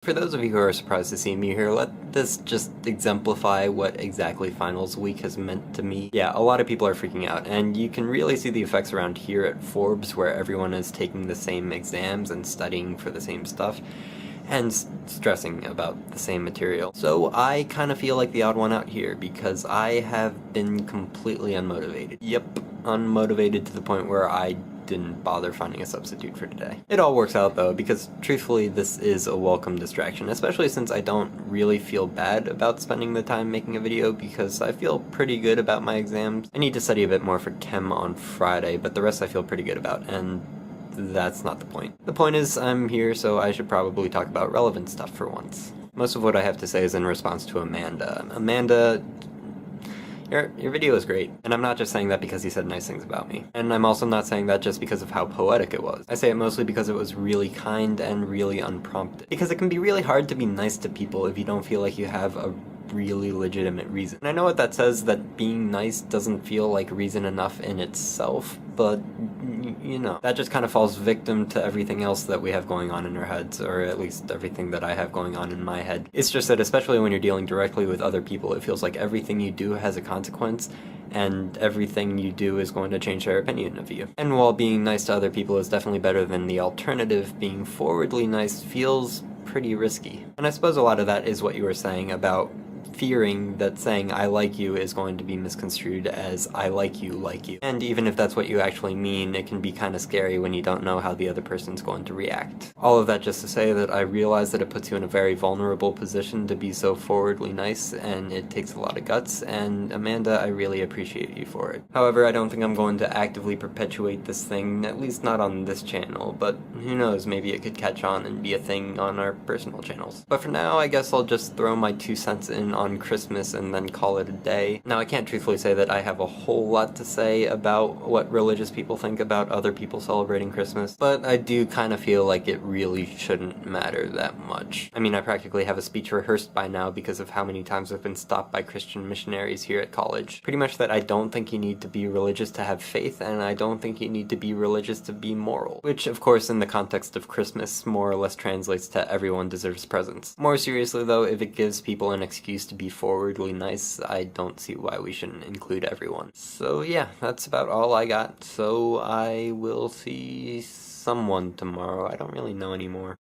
For those of you who are surprised to see me here, let this just exemplify what exactly finals week has meant to me. Yeah, a lot of people are freaking out, and you can really see the effects around here at Forbes, where everyone is taking the same exams and studying for the same stuff, and stressing about the same material. So I kind of feel like the odd one out here, because I have been completely unmotivated. Yep, unmotivated to the point where I didn't bother finding a substitute for today. It all works out though, because truthfully this is a welcome distraction, especially since I don't really feel bad about spending the time making a video because I feel pretty good about my exams. I need to study a bit more for chem on Friday, but the rest I feel pretty good about, and that's not the point. The point is I'm here, so I should probably talk about relevant stuff for once. Most of what I have to say is in response to Amanda. Amanda, your video is great, and I'm not just saying that because he said nice things about me. And I'm also not saying that just because of how poetic it was. I say it mostly because it was really kind and really unprompted. Because it can be really hard to be nice to people if you don't feel like you have a really legitimate reason. And I know what that says, that being nice doesn't feel like reason enough in itself, but you know, that just kind of falls victim to everything else that we have going on in our heads, or at least everything that I have going on in my head. It's just that especially when you're dealing directly with other people, it feels like everything you do has a consequence, and everything you do is going to change their opinion of you. And while being nice to other people is definitely better than the alternative, being forwardly nice feels pretty risky. And I suppose a lot of that is what you were saying about fearing that saying I like you is going to be misconstrued as I like you. And even if that's what you actually mean, it can be kind of scary when you don't know how the other person's going to react. All of that just to say that I realize that it puts you in a very vulnerable position to be so forwardly nice, and it takes a lot of guts, and Amanda, I really appreciate you for it. However, I don't think I'm going to actively perpetuate this thing, at least not on this channel, but who knows, maybe it could catch on and be a thing on our personal channels. But for now, I guess I'll just throw my 2 cents in on Christmas and then call it a day. Now, I can't truthfully say that I have a whole lot to say about what religious people think about other people celebrating Christmas, but I do kind of feel like it really shouldn't matter that much. I mean, I practically have a speech rehearsed by now because of how many times I've been stopped by Christian missionaries here at college. Pretty much that I don't think you need to be religious to have faith, and I don't think you need to be religious to be moral. Which, of course, in the context of Christmas, more or less translates to everyone deserves presents. More seriously though, if it gives people an excuse to be forwardly nice, I don't see why we shouldn't include everyone. So yeah, that's about all I got, so I will see someone tomorrow. I don't really know anymore.